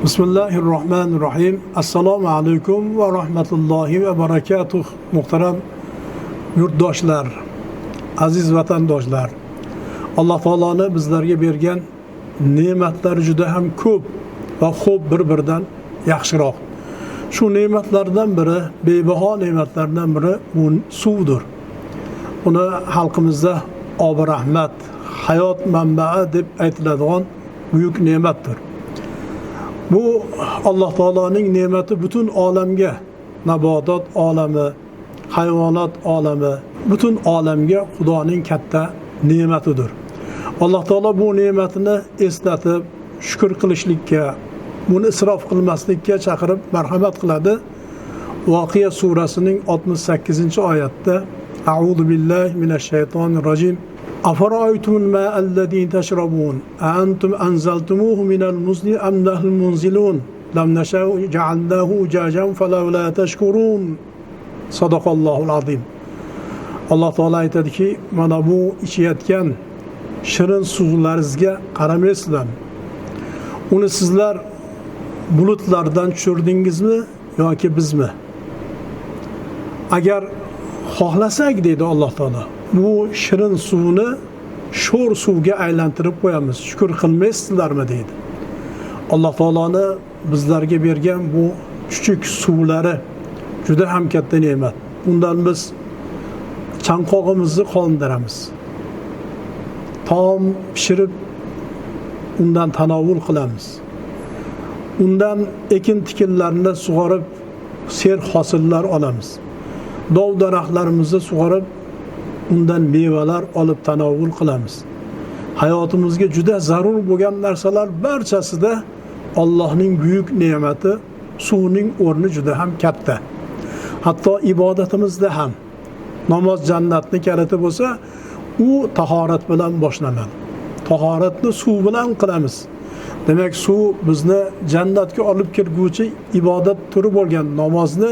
Bismillahirrahmanirrahim. Assalomu alaykum va rahmatullohi va barakatuh. Muhtaram yurtdoshlar, aziz vatandoshlar. Alloh taoloni bizlarga bergan ne'matlari juda ham ko'p va xo'p bir-biridan yaxshiroq. Shu ne'matlardan biri, bebaho ne'matlardan biri bu suvdir. Uni xalqimizda obi rahmat, hayot manbai deb aytiladigan buyuk ne'matdir. Bu Alloh taoloning ne'mati butun olamga, nabotot olami, hayvonot olami, butun olamga Xudoning katta ne'matidir. Alloh taolo bu ne'matini eslatib, shukr qilishlikka, buni isrof qilmaslikka chaqirib marhamat qiladi. Voqea surasining 68-oyatda A'udhu billahi minash shaytonir rojim. أفرأيتم الماء الذي تشربون أأنتم أنزلتموه من المزن أم نحن المنزلون لم نشأ جعلناه أجاجا فلولا تشكرون صدق الله العظيم. Alloh taolo aytadiki, mana bu ichayotgan shirin suvlaringizga qaramaysizlar. Uni sizlar bulutlardan tushirdingizmi yoki bizmi? Agar xohlasak deydi Alloh taolo, bu shirin suvni sho'r suvga aylantirib qo'yamiz. Shukr qilmaysizlarmi deydi. Alloh taoloni bizlarga bergan bu chuchuk suvlari juda ham katta ne'mat. Undan biz chanqog'imizni qondiramiz. Taom pishirib undan tanovul qilamiz. Undan ekin tikinlarni sug'orib ser hosillar olamiz. Dov daraxtlarimizni sug'orib undan mevalar olib tanovul qilamiz. Hayotimizga juda zarur bo'lgan narsalar barchasida Allohning buyuk ne'mati, suvning o'rni juda ham katta. Hatto ibodatimizda ham namoz jannatning kaliti bo'lsa, u tahorat bilan boshlanadi. Tahoratni suv bilan qilamiz. Demak, suv bizni jannatga olib kirguvchi ibodat turi bo'lgan namozni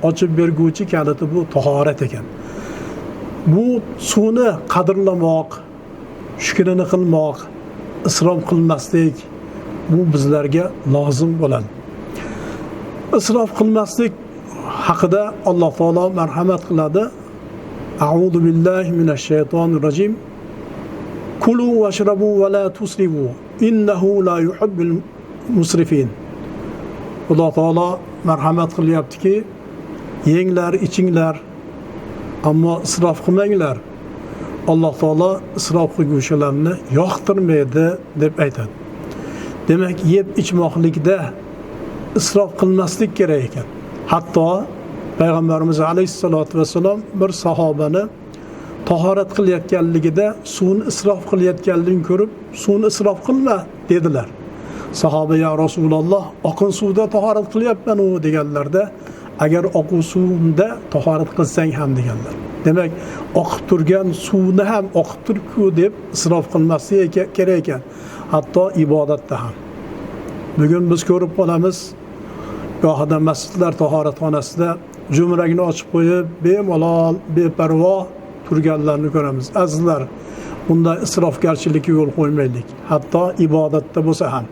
ochib berguvchi kaliti bu tahorat ekan. Bu suvni qadrlamoq, shukrini qilmoq, isrof qilmaslik bu bizlarga lozim bo'ladi. Isrof qilmaslik haqida Alloh taolo marhamat qiladi. A'udhu billahi minash shaytonir rojim. Kulu washrabu va la tusrifu innahu la yuhibbul musrifin. Alloh taolo marhamat qilyaptiki, yenglar, ichinglar, ammo isrof qilmanglar. Alloh taolo isrof qilguvchilarni yoqtirmaydi deb aytadi. Demak, yeb ichmoqlikda isrof qilmaslik kerak ekan. Hatto Payg'ambarimiz alayhisolatu vasallam bir sahobani tahorat qilayotganligida suvni isrof qilayotganligini ko'rib, suvni isrof qilma dedilar. Sahoba, ya Rasululloh, oqin suvda tahorat qilyapman u deganlarda, agar oqu suvda tahorat qilsang ham deganlar. Demak, oqib turgan suvni ham oqib turib-ku deb isrof qilmaslik kerak ekan. Hatto ibodatda ham. Bugun biz ko'rib qolamiz, gohida masjidlar tahoratxonasida jo'mragini ochib qo'yib, bemalol, beparvo turganlarni ko'ramiz. Azizlar, bunda isrofgarchilikka yo'l qo'ymaylik. Hatto ibodatda bo'lsa ham.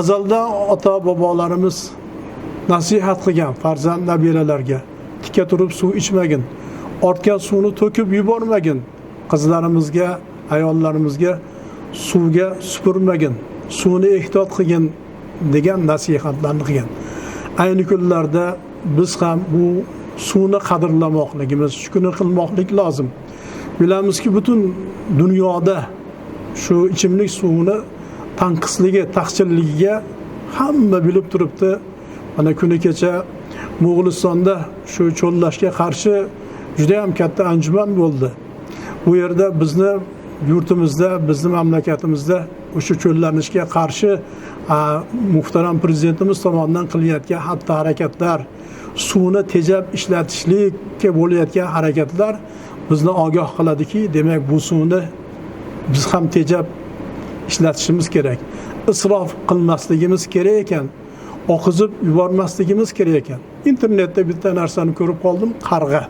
Azalda ota-bobolarimiz nasihat qilgan farzand nabiralarga, tikka turib suv ichmagin, ortgan suvni to'kib yubormagin, qizlarimizga, ayollarimizga suvga supurmagin, suvni ehtiyot qilgin degan nasihatlarni qilgan. Ayni kunlarda biz ham bu suvni qadrlamoqligimiz, shukr qilmoqlik lozim. Bilamizki, butun dunyoda shu ichimlik suvini tanqisligi, taqchilligiga hamma bilib turibdi. Mana kuni kecha Mo'g'ulistonda shu cho'llashga qarshi juda ham katta anjuman bo'ldi. Bu yerda bizni yurtimizda, bizning mamlakatimizda o'sha cho'llanishga qarshi muhtaram prezidentimiz tomonidan qilayotgan xatti-harakatlar, suvni tejab ishlatishlikka bo'layotgan harakatlar bizni ogoh qiladiki, demak bu suvni biz ham tejab ishlatishimiz kerak. Isrof qilmasligimiz kerak ekan. Oqizib yubormasligimiz kerak ekan. Internetda bitta narsani ko'rib qoldim, qarg'a.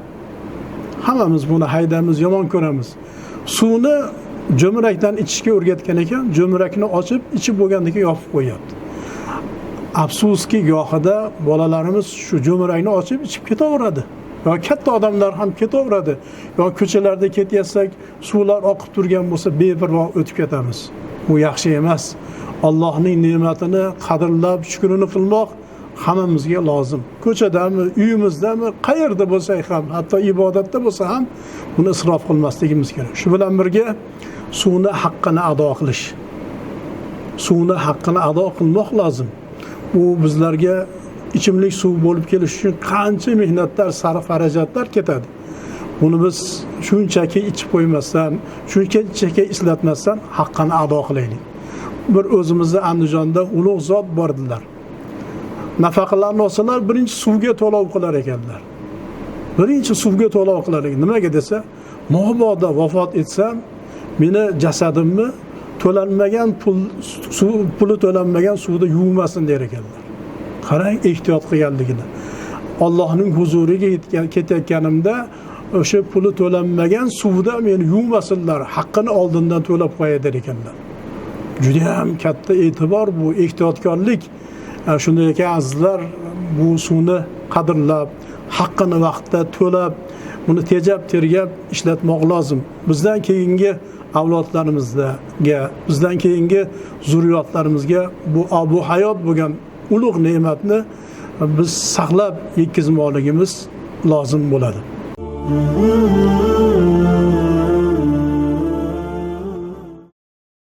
Hammamiz buni haydamiz, yomon ko'ramiz. Suvni jo'mrakdan ichishga o'rgatgan ekan, jo'mrakni ochib, ichib bo'lgandan keyin yopib qo'yapti. Afsuski gohida bolalarimiz shu jo'mrakni ochib ichib ketaveradi. Yo katta odamlar ham ketaveradi. Yo ko'chalarda ketayotsak, suvlar oqib turgan bo'lsa, beparvo o'tib ketamiz. Bu yaxshi emas. Allohning ne'matini qadrlab, shukrini qilmoq hammamizga lozim. Ko'chadami, uyimizdami, qayerda bo'lsak ham, hatto ibodatda bo'lsa ham buni isrof qilmasligimiz kerak. Shu bilan birga suvni haqqini ado qilish. Suvni haqqini ado qilmoq lozim. U bizlarga ichimlik suv bo'lib kelish uchun qancha mehnatlar, sarf-xarajatlar ketadi. Buni biz shunchaki ichib qo'ymasdan, shunchaki islatmasdan haqqini ado qilaylik. Bir o'zimizda Andijonda ulug' zot bordilar. Nafaqalarni olsalar, birinchi suvga to'lov qilar ekanlar. Birinchi suvga to'lov qilar ekan. Nimaga desa, mabodo vafot etsam, meni jasadimni to'lanmagan puli to'lanmagan suvda yuvmasin der ekanlar. Qarang ehtiyot qilganligini. Allohning huzuriga ketayotganimda o'sha puli to'lanmagan suvda meni yuvmasinlar, haqqini oldindan to'lab qo'yay der ekanlar. Juda ham katta e'tibor bu, ehtiyotkorlik. Shunday ekan azizlar, bu suvni qadrlab, haqqini vaqtida to'lab, buni tejab, tergab ishlatmoq lozim. Bizdan keyingi avlodlarimizga, bizdan keyingi zurriyotlarimizga bu hayot bo'lgan ulug' ne'matni biz saqlab yetkazmoqligimiz lozim bo'ladi.